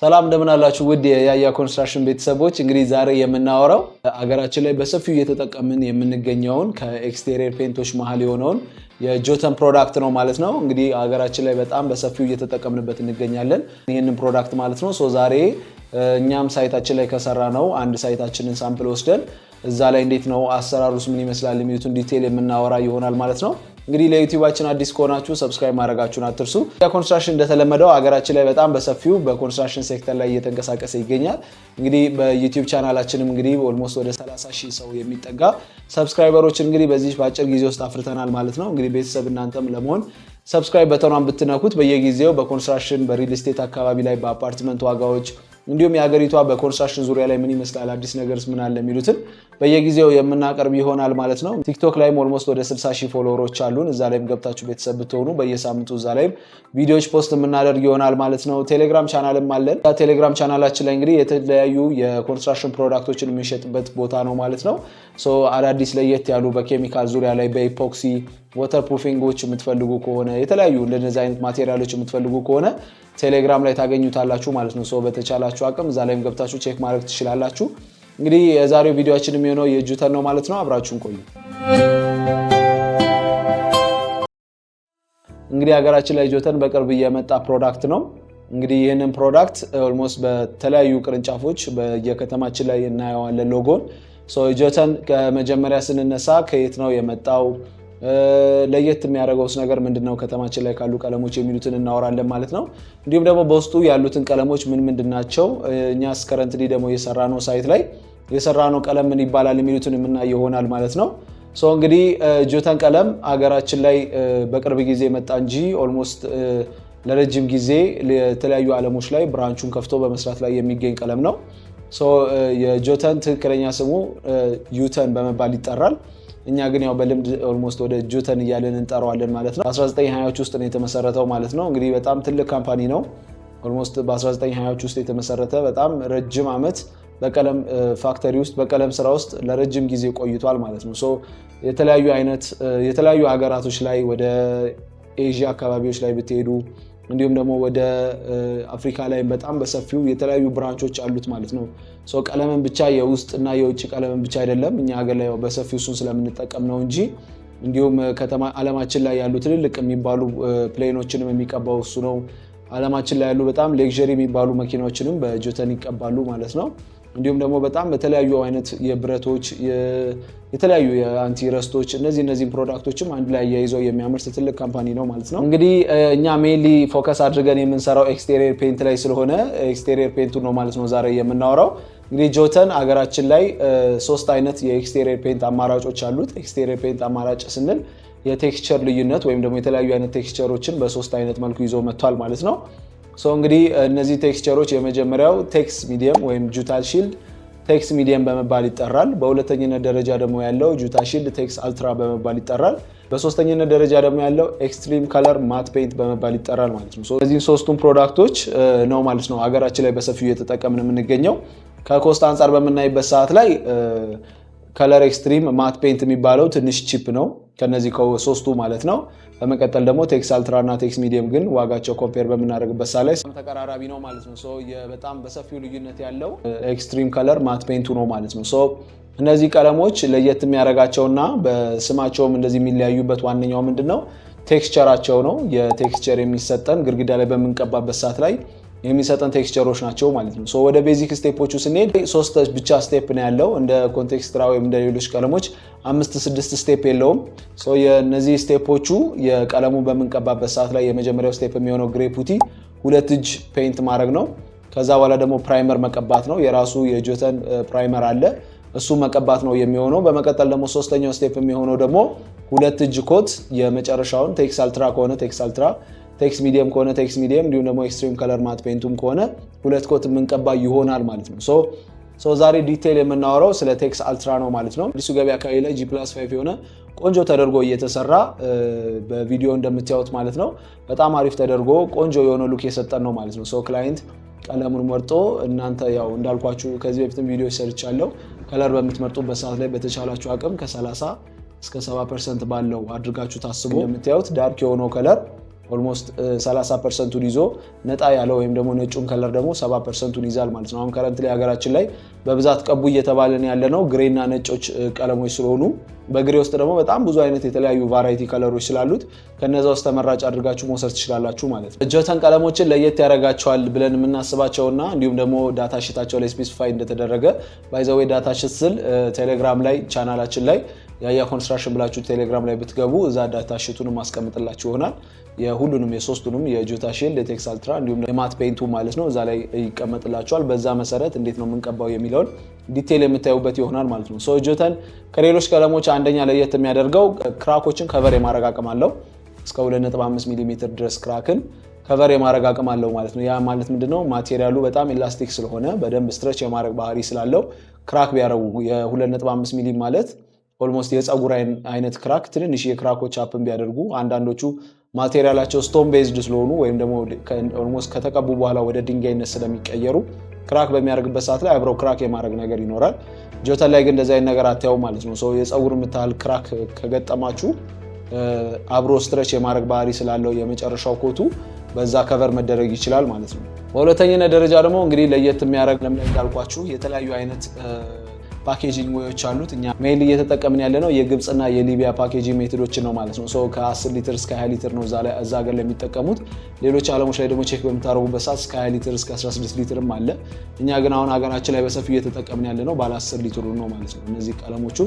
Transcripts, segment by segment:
ሰላም እንደምን አላችሁ ውድ የያያ ኮንስትራክሽን ቤተሰቦች። እንግዲህ ዛሬ የምናወራው አገራችን ላይ በሰፊው እየተጠቀምን የምንገኘውን ከኤክስቴሪየር ፔንቶች መሃል የሆነውን የጆተን ፕሮዳክት ነው ማለት ነው። እንግዲህ አገራችን ላይ በጣም በሰፊው እየተጠቀምንበት እንገኛለን ይህንን ፕሮዳክት ማለት ነው። ዛሬ እኛም ሳይታችን ላይ ከሰራ ነው አንድ ሳይታችንን ሳምፕል ወስደን እዛ ላይ እንዴት ነው አሰራሩስ ምን ይመስላል የሚሉትን ዲቴል የምናወራ ይሆናል ማለት ነው። እንግዲህ ለዩቲዩባችን አዲስ ከሆናችሁ ሰብስክራይብ ማድረጋችሁን አትርሱ። ኮንስትራክሽን እንደተለመደው አገራችን ላይ በጣም በሰፊው በኮንስትራክሽን ሴክተር ላይ እየተንቀሳቀሰ ይገኛል። እንግዲህ በዩቲዩብ ቻናላችንም እንግዲህ ኦልሞስት ወደ 30,000 ሰው የሚጠጋ ሰብስክራይበሮችን እንግዲህ በዚህ በአጭር ጊዜ ውስጥ አፍርተናል ማለት ነው። እንግዲህ ቤተሰብ እናንተም ለመሆን ሰብስክራይብ በተኗን ብትነኩት በየጊዜው በኮንስትራክሽን በሪል ስቴት አካባቢ ላይ በአፓርትመንት ዋጋዎች እንዲሁም የሀገሪቷ በኮንስትራክሽን ዙሪያ ላይ ምን ይመስላል አዲስ ነገርስ ምን አለ የሚሉትን በየጊዜው የምናቀርብ ይሆናል ማለት ነው። ቲክቶክ ላይም ኦልሞስት ወደ 60,000 ፎሎወሮች አሉን። እዛ ላይም ገብታችሁ ቤተሰብ ብትሆኑ በየሳምንቱ እዛ ላይም ቪዲዮዎች ፖስት የምናደርግ ይሆናል ማለት ነው። ቴሌግራም ቻናልም አለን። ቴሌግራም ቻናላችን ላይ እንግዲህ የተለያዩ የኮንስትራክሽን ፕሮዳክቶችን የሚሸጥበት ቦታ ነው ማለት ነው። አዳዲስ ለየት ያሉ በኬሚካል ዙሪያ ላይ በኢፖክሲ ወተር ፕሩፊንጎች የምትፈልጉ ከሆነ የተለያዩ እንደነዚህ አይነት ማቴሪያሎች የምትፈልጉ ከሆነ ቴሌግራም ላይ ታገኙታላችሁ ማለት ነው። በተቻላችሁ አቅም እዛ ላይም ገብታችሁ ቼክ ማድረግ ትችላላችሁ። እንግዲህ የዛሬው ቪዲዮአችን የሚሆነው የጆተን ነው ማለት ነው። አብራችሁን ቆዩ። እንግዲህ ሀገራችን ላይ ጆተን በቅርብ የመጣ ፕሮዳክት ነው። እንግዲህ ይህንን ፕሮዳክት ኦልሞስት በተለያዩ ቅርንጫፎች በየከተማችን ላይ እናየዋለን ሎጎን። ጆተን ከመጀመሪያ ስንነሳ ከየት ነው የመጣው፣ ለየት የሚያደርገውስ ነገር ምንድነው፣ ከተማችን ላይ ካሉ ቀለሞች የሚሉትን እናወራለን ማለት ነው። እንዲሁም ደግሞ በውስጡ ያሉትን ቀለሞች ምን ምንድናቸው፣ እኛስ ከረንትሊ ደግሞ የሰራነው ሳይት ላይ የሰራነው ቀለም ምን ይባላል የሚሉትን የምናይ ይሆናል ማለት ነው። እንግዲህ ጆተን ቀለም አገራችን ላይ በቅርብ ጊዜ መጣ እንጂ ኦልሞስት ለረጅም ጊዜ የተለያዩ ዓለሞች ላይ ብራንቹን ከፍቶ በመስራት ላይ የሚገኝ ቀለም ነው። የጆተን ትክክለኛ ስሙ ዩተን በመባል ይጠራል። እኛ ግን ያው በልምድ ኦልሞስት ወደ ጆተን እያለን እንጠራዋለን ማለት ነው። በ1920ዎች ውስጥ ነው የተመሰረተው ማለት ነው። እንግዲህ በጣም ትልቅ ካምፓኒ ነው። ኦልሞስት በ1920ዎች ውስጥ የተመሰረተ በጣም ረጅም ዓመት በቀለም ፋክተሪ ውስጥ በቀለም ስራ ውስጥ ለረጅም ጊዜ ቆይቷል ማለት ነው። የተለያዩ ሀገራቶች ላይ ወደ ኤዥያ አካባቢዎች ላይ ብትሄዱ እንዲሁም ደግሞ ወደ አፍሪካ ላይ በጣም በሰፊው የተለያዩ ብራንቾች አሉት ማለት ነው። ቀለምን ብቻ የውስጥና የውጭ ቀለምን ብቻ አይደለም እኛ ሀገር ላይ በሰፊው እሱን ስለምንጠቀም ነው እንጂ እንዲሁም ዓለማችን ላይ ያሉ ትልልቅ የሚባሉ ፕሌኖችንም የሚቀባው እሱ ነው። ዓለማችን ላይ ያሉ በጣም ሌክዠሪ የሚባሉ መኪናዎችንም በጆተን ይቀባሉ ማለት ነው። እንዲሁም ደግሞ በጣም በተለያዩ አይነት የብረቶች የተለያዩ የአንቲ ረስቶች እነዚህን ፕሮዳክቶችም አንድ ላይ ያይዘው የሚያመርት ትልቅ ካምፓኒ ነው ማለት ነው። እንግዲህ እኛ ሜንሊ ፎከስ አድርገን የምንሰራው ኤክስቴሪየር ፔንት ላይ ስለሆነ ኤክስቴሪየር ፔንቱ ነው ማለት ነው ዛሬ የምናወራው። እንግዲህ ጆተን አገራችን ላይ 3 አይነት የኤክስቴሪየር ፔንት አማራጮች አሉት። ኤክስቴሪየር ፔንት አማራጭ ስንል የቴክስቸር ልዩነት ወይም ደግሞ የተለያዩ አይነት ቴክስቸሮችን በ3 አይነት መልኩ ይዞ መጥቷል ማለት ነው። እንግዲህ እነዚህ ቴክስቸሮች የመጀመሪያው ቴክስ ሚዲየም ወይም ጁታ ሺልድ ቴክስ ሚዲየም በመባል ይጠራል። በሁለተኛነት ደረጃ ደግሞ ያለው ጁታ ሺልድ ቴክስ አልትራ በመባል ይጠራል። በሶስተኛነት ደረጃ ደግሞ ያለው ኤክስትሪም ከለር ማት ፔንት በመባል ይጠራል ማለት ነው። እነዚህ 3ቱም ፕሮዳክቶች ነው ማለት ነው ሀገራችን ላይ በሰፊው እየተጠቀምን የምንገኘው። ከኮስት አንጻር በምናይበት ሰዓት ላይ ከለር ኤክስትሪም ማት ፔንት የሚባለው ትንሽ ቺፕ ነው ከነዚህ ከ3ቱ ማለት ነው። በመቀጠል ደግሞ ቴክስ አልትራ እና ቴክስ ሚዲየም ግን ዋጋቸው ኮምፔር በምናደርግበት ሰዓት ላይ ተቀራራቢ ነው ማለት ነው። በጣም በሰፊው ልዩነት ያለው ኤክስትሪም ከለር ማት ፔንቱ ነው ማለት ነው። እነዚህ ቀለሞች ለየት የሚያደርጋቸውና በስማቸውም እንደዚህ የሚለያዩበት ዋነኛው ምንድነው ቴክስቸራቸው ነው። የቴክስቸር የሚሰጠን ግድግዳ ላይ በምንቀባበት ሰዓት ላይ የሚሰጠን ቴክስቸሮች ናቸው ማለት ነው። ወደ ቤዚክ ስቴፖቹ ስንሄድ 3 ብቻ ስቴፕ ነው ያለው። እንደ ኮንቴክስትራ ወይም እንደ ሌሎች ቀለሞች 5-6 ስቴፕ የለውም። የነዚህ ስቴፖቹ የቀለሙ በምንቀባበት ሰዓት ላይ የመጀመሪያው ስቴፕ የሚሆነው ግሬ ፑቲ 2 እጅ ፔንት ማድረግ ነው። ከዛ በኋላ ደግሞ ፕራይመር መቀባት ነው። የራሱ የጆተን ፕራይመር አለ፣ እሱ መቀባት ነው የሚሆነው። በመቀጠል ደግሞ 3ኛው ስቴፕ የሚሆነው ደግሞ 2 እጅ ኮት የመጨረሻውን ቴክስ አልትራ ከሆነ ቴክስ አልትራ ቴክስ ሚዲየም ከሆነ ቴክስ ሚዲየም እንዲሁም ደግሞ ኤክስትሪም ከለር ማት ፔንቱም ከሆነ 2 ኮት የምንቀባ ይሆናል ማለት ነው። ዛሬ ዲቴል የምናወራው ስለ ቴክስ አልትራ ነው ማለት ነው። አዲሱ ገበያ አካባቢ ላይ G+5 የሆነ ቆንጆ ተደርጎ እየተሰራ በቪዲዮ እንደምታዩት ማለት ነው። በጣም አሪፍ ተደርጎ ቆንጆ የሆነ ሉክ የሰጠን ነው ማለት ነው። ክላይንት ቀለሙን መርጦ እናንተ ያው እንዳልኳችሁ ከዚህ በፊትም ቪዲዮ ሰርቻለሁ። ከለር በምትመርጡበት ሰዓት ላይ በተቻላችሁ አቅም ከ30 እስከ 70% ባለው አድርጋችሁ ታስቡ። እንደምታዩት ዳርክ የሆነው ከለር ኦልሞስት 30% ይዞ ነጣ ያለው ወይም ደግሞ ነጩን ከለር ደግሞ 70% ይዛል ማለት ነው። አሁን ከረንት ላይ ሀገራችን ላይ በብዛት ቀቡ እየተባለን ያለ ነው ግሬና ነጮች ቀለሞች ስለሆኑ በግሬ ውስጥ ደግሞ በጣም ብዙ አይነት የተለያዩ ቫራይቲ ከለሮች ስላሉት ከነዛ ውስጥ ተመራጭ አድርጋችሁ መውሰድ ትችላላችሁ ማለት ነው። ጆተን ቀለሞችን ለየት ያደርጋቸዋል ብለን የምናስባቸውና እንዲሁም ደግሞ ዳታ ሽታቸው ላይ ስፔሲፋይ እንደተደረገ ባይዘዌ ዳታ ሽት ስል ቴሌግራም ላይ ቻናላችን ላይ ያያ ኮንስትራክሽን ብላችሁ ቴሌግራም ላይ ብትገቡ እዛ ዳታ ሽቱንም ማስቀምጥላችሁ ይሆናል። የሁሉንም የሶስቱንም የጆታ ሺልድ የቴክስ አልትራ እንዲሁም የማት ፔይንቱ ማለት ነው እዛ ላይ ይቀመጥላችኋል። በዛ መሰረት እንዴት ነው የምንቀባው የሚለውን ዲቴል የምታዩበት ይሆናል ማለት ነው። ሶ ጆተን ከሌሎች ቀለሞች አንደኛ ለየት የሚያደርገው ክራኮችን ከቨር የማድረግ አቅም አለው። እስከ 2.5 ሚሜ ድረስ ክራክን ከቨር የማድረግ አቅም አለው ማለት ነው። ያ ማለት ምንድነው ማቴሪያሉ በጣም ኢላስቲክ ስለሆነ በደንብ ስትሬች የማድረግ ባህሪ ስላለው ክራክ ቢያረጉ የ2.5 ሚሜ ማለት ኦልሞስት የፀጉር አይነት ክራክ ትንንሽ የክራኮች አፕን ቢያደርጉ አንዳንዶቹ ማቴሪያላቸው ስቶን ቤዝድ ስለሆኑ ወይም ደግሞ ኦልሞስት ከተቀቡ በኋላ ወደ ድንጋይነት ስለሚቀየሩ ክራክ በሚያደርግበት ሰዓት ላይ አብረው ክራክ የማድረግ ነገር ይኖራል። ጆተን ላይ ግን እንደዚህ አይነት ነገር አታዩ ማለት ነው። የፀጉር የምታህል ክራክ ከገጠማችሁ አብሮ ስትሬች የማድረግ ባህሪ ስላለው የመጨረሻው ኮቱ በዛ ከቨር መደረግ ይችላል ማለት ነው። በሁለተኛነት ደረጃ ደግሞ እንግዲህ ለየት የሚያደርግ ለምን እንዳልኳችሁ የተለያዩ አይነት ፓኬጂንግ ዌዎች አሉት። እኛ ሜይል እየተጠቀምን ያለ ነው የግብጽና የሊቢያ ፓኬጂንግ ሜቶዶችን ነው ማለት ነው። ከ10 ሊትር እስከ 20 ሊትር ነው እዛ ሀገር ላይ የሚጠቀሙት። ሌሎች ዓለሞች ላይ ደግሞ ቼክ በምታደርጉበት ሰዓት እስከ 20 ሊትር እስከ 16 ሊትርም አለ። እኛ ግን አሁን ሀገራችን ላይ በሰፊው እየተጠቀምን ያለ ነው ባለ 10 ሊትሩ ነው ማለት ነው። እነዚህ ቀለሞቹ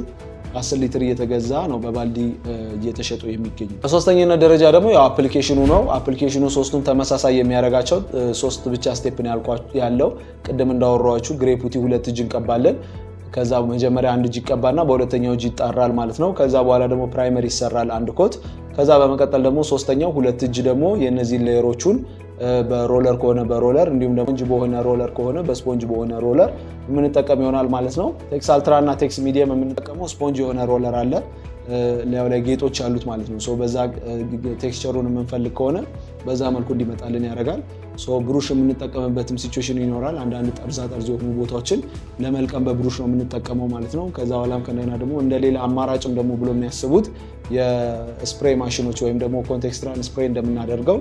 10 ሊትር እየተገዛ ነው በባልዲ እየተሸጡ የሚገኙ። በሶስተኛነት ደረጃ ደግሞ ያው አፕሊኬሽኑ ነው። አፕሊኬሽኑ ሶስቱም ተመሳሳይ የሚያደርጋቸው ሶስት ብቻ ስቴፕ ነው ያለው። ቅድም እንዳወራኋችሁ ግሬ ፑቲ 2 እጅ እንቀባለን። ከዛ መጀመሪያ አንድ እጅ ይቀባና በሁለተኛው እጅ ይጣራል ማለት ነው። ከዛ በኋላ ደግሞ ፕራይመር ይሰራል አንድ ኮት። ከዛ በመቀጠል ደግሞ ሶስተኛው ሁለት እጅ ደግሞ የነዚህ ሌየሮቹን በሮለር ከሆነ በሮለር እንዲሁም ደግሞ ስፖንጅ በሆነ ሮለር ከሆነ በስፖንጅ በሆነ ሮለር የምንጠቀም ይሆናል ማለት ነው። ቴክስ አልትራ እና ቴክስ ሚዲየም የምንጠቀመው ስፖንጅ የሆነ ሮለር አለ ላዩ ላይ ጌጦች አሉት ማለት ነው። በዛ ቴክስቸሩን የምንፈልግ ከሆነ በዛ መልኩ እንዲመጣልን ያደርጋል። ብሩሽ የምንጠቀምበትም ሲቹዌሽን ይኖራል። አንዳንድ ጠርዛ ጠርዝ የሆኑ ቦታዎችን ለመልቀም በብሩሽ ነው የምንጠቀመው ማለት ነው። ከዛ በኋላም ከእንደገና ደግሞ እንደሌላ አማራጭም ደግሞ ብሎ የሚያስቡት የስፕሬይ ማሽኖች ወይም ደግሞ ኮንቴክስትራል ስፕሬይ እንደምናደርገው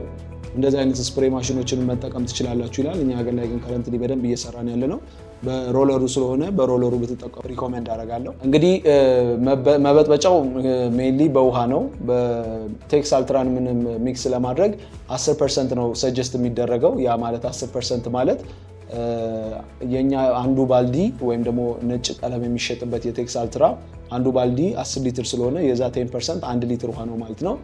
እንደዚህ አይነት ስፕሬይ ማሽኖችን መጠቀም ትችላላችሁ ይላል። እኛ ሀገር ላይ ግን ከረንትሊ በደንብ እየሰራን ያለ ነው በሮለሩ ስለሆነ በሮለሩ ብትጠቀሙ ሪኮሜንድ አደርጋለሁ። እንግዲህ መበጥበጫው ሜንሊ በውሃ ነው። በቴክስ አልትራን ምንም ሚክስ ለማድረግ 10% ነው ሰጀስት የሚደረገው። ያ ማለት 10% ማለት የኛ አንዱ ባልዲ ወይም ደግሞ ነጭ ቀለም የሚሸጥበት የቴክስ አልትራ አንዱ ባልዲ 10 ሊትር ስለሆነ የዛ 10% 1 ሊትር ውሃ ነው ማለት ነው።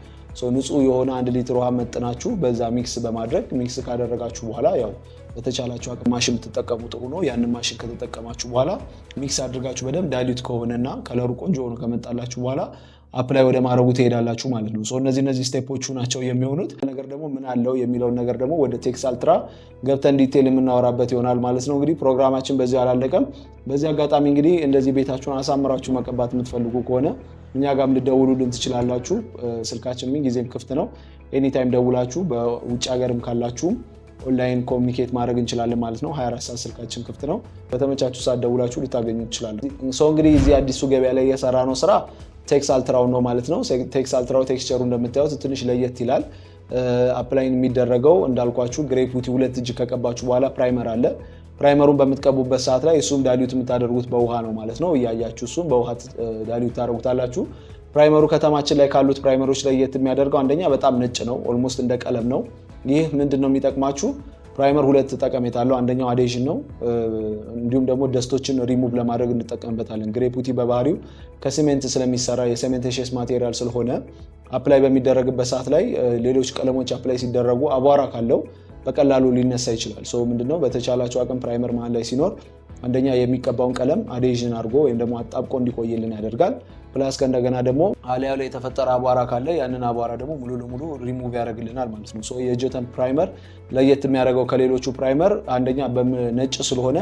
ንጹህ የሆነ 1 ሊትር ውሃ መጥናችሁ በዛ ሚክስ በማድረግ ሚክስ ካደረጋችሁ በኋላ ያው በተቻላችሁ አቅም ማሽን ብትጠቀሙ ጥሩ ነው። ያንን ማሽን ከተጠቀማችሁ በኋላ ሚክስ አድርጋችሁ በደንብ ዳይሉት ከሆነና ከለሩ ቆንጆ ሆኖ ከመጣላችሁ በኋላ አፕላይ ወደ ማድረጉ ትሄዳላችሁ ማለት ነው። እነዚህ ስቴፖቹ ናቸው የሚሆኑት። ነገር ደግሞ ምን አለው የሚለውን ነገር ደግሞ ወደ ቴክስ አልትራ ገብተን ዲቴል የምናወራበት ይሆናል ማለት ነው። እንግዲህ ፕሮግራማችን በዚህ አላለቀም። በዚህ አጋጣሚ እንግዲህ እንደዚህ ቤታችሁን አሳምራችሁ መቀባት የምትፈልጉ ከሆነ እኛ ጋርም ልደውሉልን ትችላላችሁ። ስልካችን ምን ጊዜም ክፍት ነው። ኤኒታይም ደውላችሁ በውጭ ሀገርም ካላችሁም ኦንላይን ኮሚኒኬት ማድረግ እንችላለን ማለት ነው። 24 ሰዓት ስልካችን ክፍት ነው። በተመቻችሁ ሰዓት ደውላችሁ ልታገኙ ትችላላችሁ። እንግዲህ እዚህ አዲሱ ገበያ ላይ የሰራ ነው ስራ ቴክስ አልትራው ነው ማለት ነው። ቴክስ አልትራው ቴክስቸሩ እንደምታዩት ትንሽ ለየት ይላል። አፕላይን የሚደረገው እንዳልኳችሁ ግሬ ፑቲ 2 እጅ ከቀባችሁ በኋላ ፕራይመር አለ። ፕራይመሩን በምትቀቡበት ሰዓት ላይ እሱም ዳይሉት የምታደርጉት በውሃ ነው ማለት ነው። እያያችሁ እሱም በውሃ ዳይሉት ታደርጉታላችሁ። ፕራይመሩ ከተማችን ላይ ካሉት ፕራይመሮች ለየት የሚያደርገው አንደኛ በጣም ነጭ ነው፣ ኦልሞስት እንደ ቀለም ነው። ይህ ምንድነው የሚጠቅማችሁ? ፕራይመር ሁለት ጠቀሜታ አለው። አንደኛው አዴዥን ነው፣ እንዲሁም ደግሞ ደስቶችን ሪሙቭ ለማድረግ እንጠቀምበታለን። ግሬ ፑቲ በባህሪው ከሲሜንት ስለሚሰራ የሴሜንቴሽስ ማቴሪያል ስለሆነ አፕላይ በሚደረግበት ሰዓት ላይ ሌሎች ቀለሞች አፕላይ ሲደረጉ አቧራ ካለው በቀላሉ ሊነሳ ይችላል። ምንድነው በተቻላቸው አቅም ፕራይመር መሀል ላይ ሲኖር አንደኛ የሚቀባውን ቀለም አዴዥን አድርጎ ወይም ደግሞ አጣብቆ እንዲቆይልን ያደርጋል። ፕላስ ከእንደገና ደግሞ አሊያ ላይ የተፈጠረ አቧራ ካለ ያንን አቧራ ደግሞ ሙሉ ለሙሉ ሪሙቭ ያደርግልናል ማለት ነው። የጆተን ፕራይመር ለየት የሚያደርገው ከሌሎቹ ፕራይመር አንደኛ ነጭ ስለሆነ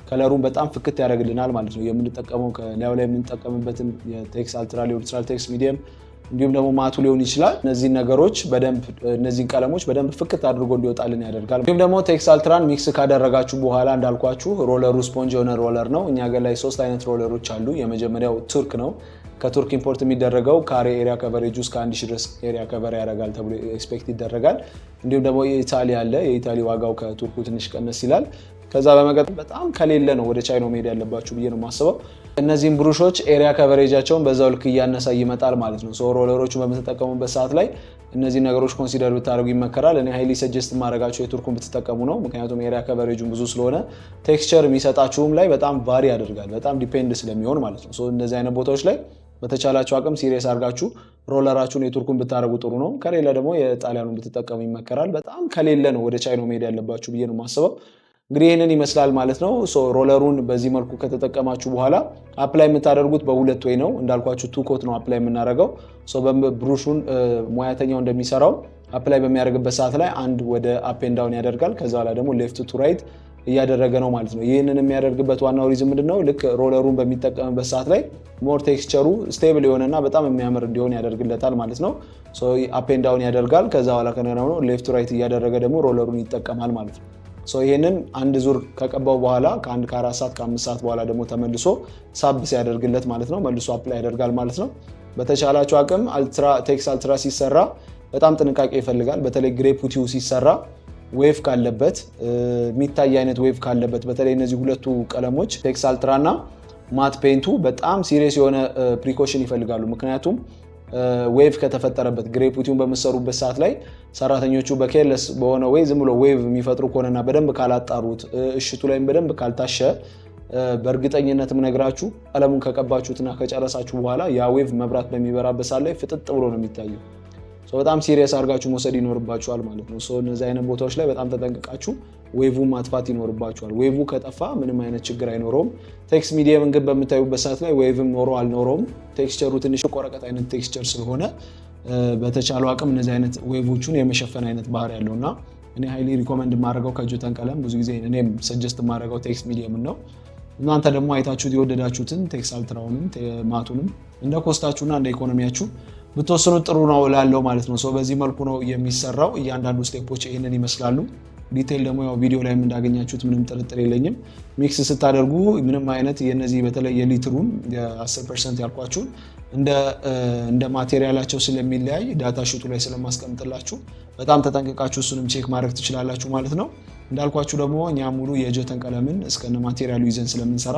ከለሩን በጣም ፍክት ያደርግልናል ማለት ነው። የምንጠቀመው ከላዩ ላይ የምንጠቀምበትን የቴክስ አልትራ ሊሆን ይችላል፣ ቴክስ ሚዲየም እንዲሁም ደግሞ ማቱ ሊሆን ይችላል። እነዚህን ነገሮች በደንብ እነዚህን ቀለሞች በደንብ ፍክት አድርጎ እንዲወጣልን ያደርጋል። እንዲሁም ደግሞ ቴክስ አልትራን ሚክስ ካደረጋችሁ በኋላ እንዳልኳችሁ ሮለሩ ስፖንጅ የሆነ ሮለር ነው። እኛ ሀገር ላይ 3 አይነት ሮለሮች አሉ። የመጀመሪያው ቱርክ ነው። ከቱርክ ኢምፖርት የሚደረገው ካሬ ኤሪያ ከቨሬጅ ውስጥ ከ1000 ድረስ ኤሪያ ከቨር ያደርጋል ተብሎ ኤክስፔክት ይደረጋል። እንዲሁም ደግሞ የኢታሊ አለ። የኢታሊ ዋጋው ከቱርኩ ትንሽ ቀነስ ይላል። ከዛ በመቀጠል በጣም ከሌለ ነው ወደ ቻይናው መሄድ ያለባችሁ ብዬ ነው የማስበው። እነዚህም ብሩሾች ኤሪያ ከቨሬጃቸውን በዛው ልክ እያነሳ ይመጣል ማለት ነው። ሮለሮቹ በምትጠቀሙበት ሰዓት ላይ እነዚህ ነገሮች ኮንሲደር ብታደርጉ ይመከራል። እኔ ሃይሊ ሰጀስት ማድረጋቸው የቱርኩን ብትጠቀሙ ነው። ምክንያቱም ኤሪያ ከቨሬጁን ብዙ ስለሆነ ቴክስቸር የሚሰጣችሁም ላይ በጣም ቫሪ ያደርጋል፣ በጣም ዲፔንድ ስለሚሆን ማለት ነው። እነዚህ አይነት ቦታዎች ላይ በተቻላችሁ አቅም ሲሪየስ አድርጋችሁ ሮለራችሁን የቱርኩን ብታደርጉ ጥሩ ነው። ከሌለ ደግሞ የጣሊያኑን ብትጠቀሙ ይመከራል። በጣም ከሌለ ነው ወደ ቻይናው መሄድ ያለባችሁ ብዬ ነው የማስበው። እንግዲህ ይህንን ይመስላል ማለት ነው። ሮለሩን በዚህ መልኩ ከተጠቀማችሁ በኋላ አፕላይ የምታደርጉት በሁለት ወይ ነው። እንዳልኳችሁ ቱ ኮት ነው አፕላይ የምናደርገው። ብሩሹን ሙያተኛው እንደሚሰራው አፕላይ በሚያደርግበት ሰዓት ላይ አንድ ወደ አፕ ኤንድ ዳውን ያደርጋል። ከዛ በኋላ ደግሞ ሌፍት ቱ ራይት እያደረገ ነው ማለት ነው። ይህንን የሚያደርግበት ዋናው ሪዝም ምንድነው? ልክ ሮለሩን በሚጠቀምበት ሰዓት ላይ ሞር ቴክስቸሩ ስቴብል የሆነና በጣም የሚያምር እንዲሆን ያደርግለታል ማለት ነው። አፕ ኤንድ ዳውን ያደርጋል። ከዛ በኋላ ከነገሩ ሌፍት ቱ ራይት እያደረገ ደግሞ ሮለሩን ይጠቀማል ማለት ነው። ይሄንን አንድ ዙር ከቀባው በኋላ ከ4 ሰዓት ከ5 ሰዓት በኋላ ደግሞ ተመልሶ ሳብ ሲያደርግለት ማለት ነው መልሶ አፕላይ ያደርጋል ማለት ነው። በተቻላችሁ አቅም ቴክስ አልትራ ሲሰራ በጣም ጥንቃቄ ይፈልጋል። በተለይ ግሬ ፑቲው ሲሰራ ዌቭ ካለበት የሚታይ አይነት ዌቭ ካለበት በተለይ እነዚህ ሁለቱ ቀለሞች ቴክስ አልትራ እና ማት ፔንቱ በጣም ሲሪየስ የሆነ ፕሪኮሽን ይፈልጋሉ። ምክንያቱም ዌቭ ከተፈጠረበት ግሬ ፑቲውን በመሰሩበት ሰዓት ላይ ሰራተኞቹ በኬርለስ በሆነ ወይ ዝም ብሎ ዌቭ የሚፈጥሩ ከሆነና በደንብ ካላጣሩት እሽቱ ላይም በደንብ ካልታሸ በእርግጠኝነትም ነግራችሁ ቀለሙን ከቀባችሁትና ከጨረሳችሁ በኋላ ያ ዌቭ መብራት በሚበራበት ሰዓት ላይ ፍጥጥ ብሎ ነው የሚታየው። በጣም ሲሪየስ አድርጋችሁ መውሰድ ይኖርባችኋል ማለት ነው። እነዚህ አይነት ቦታዎች ላይ በጣም ተጠንቅቃችሁ ዌቭን ማጥፋት ይኖርባችኋል። ዌቭ ከጠፋ ምንም አይነት ችግር አይኖረውም። ቴክስ ሚዲየምን ግን በምታዩበት ሰዓት ላይ ዌቭም ኖሮ አልኖረውም ቴክስቸሩ ትንሽ ቆረቀት አይነት ቴክስቸር ስለሆነ በተቻለው አቅም እነዚህ አይነት ዌቮቹን የመሸፈን አይነት ባህሪ ያለው እና እኔ ሃይሊ ሪኮመንድ የማደርገው ከጆተን ቀለም ብዙ ጊዜ እኔም ሰጀስት የማደርገው ቴክስ ሚዲየምን ነው። እናንተ ደግሞ አይታችሁት የወደዳችሁትን ቴክስ አልትራውንም ማቱንም እንደ ኮስታችሁና እንደ ኢኮኖሚያችሁ ብትወስኑ ጥሩ ነው ላለው ማለት ነው። በዚህ መልኩ ነው የሚሰራው። እያንዳንዱ ስቴፖች ይህንን ይመስላሉ። ዲቴል ደግሞ ያው ቪዲዮ ላይ እንዳገኛችሁት ምንም ጥርጥር የለኝም። ሚክስ ስታደርጉ ምንም አይነት የነዚህ በተለይ የሊትሩን የ10% ያልኳችሁን እንደ ማቴሪያላቸው ስለሚለያይ ዳታ ሹቱ ላይ ስለማስቀምጥላችሁ በጣም ተጠንቅቃችሁ እሱንም ቼክ ማድረግ ትችላላችሁ ማለት ነው። እንዳልኳችሁ ደግሞ እኛ ሙሉ የጆተን ቀለምን እስከነ ማቴሪያሉ ይዘን ስለምንሰራ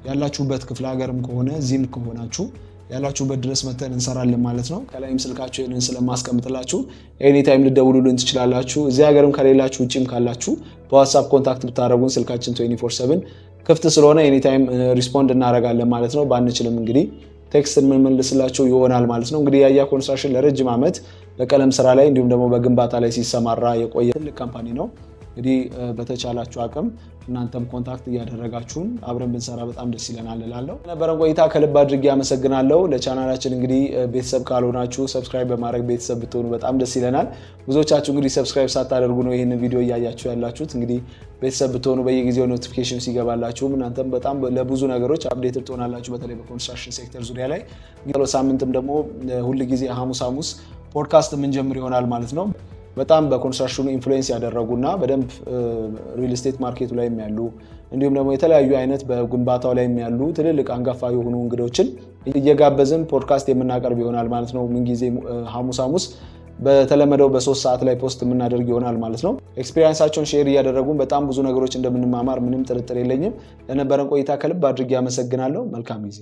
ያላችሁበት ክፍለ ሀገርም ከሆነ እዚህም ከሆናችሁ ያላችሁበት ድረስ መተን እንሰራለን ማለት ነው። ከላይም ስልካችሁ ይሄንን ስለማስቀምጥላችሁ ኤኒታይም ልደውሉልን ትችላላችሁ። እዚህ ሀገርም ከሌላችሁ ውጪም ካላችሁ በዋትስአፕ ኮንታክት ብታደርጉን ስልካችን 24/7 ክፍት ስለሆነ ኤኒታይም ሪስፖንድ እናደርጋለን ማለት ነው። ባንችልም እንግዲህ ቴክስት የምንመልስላችሁ ይሆናል ማለት ነው። እንግዲህ ያያ ኮንስትራክሽን ለረጅም ዓመት በቀለም ስራ ላይ እንዲሁም ደግሞ በግንባታ ላይ ሲሰማራ የቆየ ትልቅ ካምፓኒ ነው። እንግዲህ በተቻላችሁ አቅም እናንተም ኮንታክት እያደረጋችሁን አብረን ብንሰራ በጣም ደስ ይለናል እላለሁ። የነበረን ቆይታ ከልብ አድርጌ አመሰግናለሁ። ለቻናላችን እንግዲህ ቤተሰብ ካልሆናችሁ ሰብስክራይብ በማድረግ ቤተሰብ ብትሆኑ በጣም ደስ ይለናል። ብዙዎቻችሁ እንግዲህ ሰብስክራይብ ሳታደርጉ ነው ይህንን ቪዲዮ እያያችሁ ያላችሁት። እንግዲህ ቤተሰብ ብትሆኑ በየጊዜው ኖቲፊኬሽን ሲገባላችሁም እናንተም በጣም ለብዙ ነገሮች አፕዴትድ ትሆናላችሁ። በተለይ በኮንስትራክሽን ሴክተር ዙሪያ ላይ ሳምንትም ደግሞ ሁል ጊዜ ሐሙስ ፖድካስት የምንጀምር ይሆናል ማለት ነው። በጣም በኮንስትራክሽኑ ኢንፍሉዌንስ ያደረጉና በደንብ ሪል ስቴት ማርኬቱ ላይ ያሉ እንዲሁም ደግሞ የተለያዩ አይነት በግንባታው ላይ ያሉ ትልልቅ አንጋፋ የሆኑ እንግዶችን እየጋበዝን ፖድካስት የምናቀርብ ይሆናል ማለት ነው። ምን ጊዜ ሐሙስ በተለመደው በ3 ሰዓት ላይ ፖስት የምናደርግ ይሆናል ማለት ነው። ኤክስፒሪየንሳቸውን ሼር እያደረጉን በጣም ብዙ ነገሮች እንደምንማማር ምንም ጥርጥር የለኝም። ለነበረን ቆይታ ከልብ አድርጌ አመሰግናለሁ። መልካም ጊዜ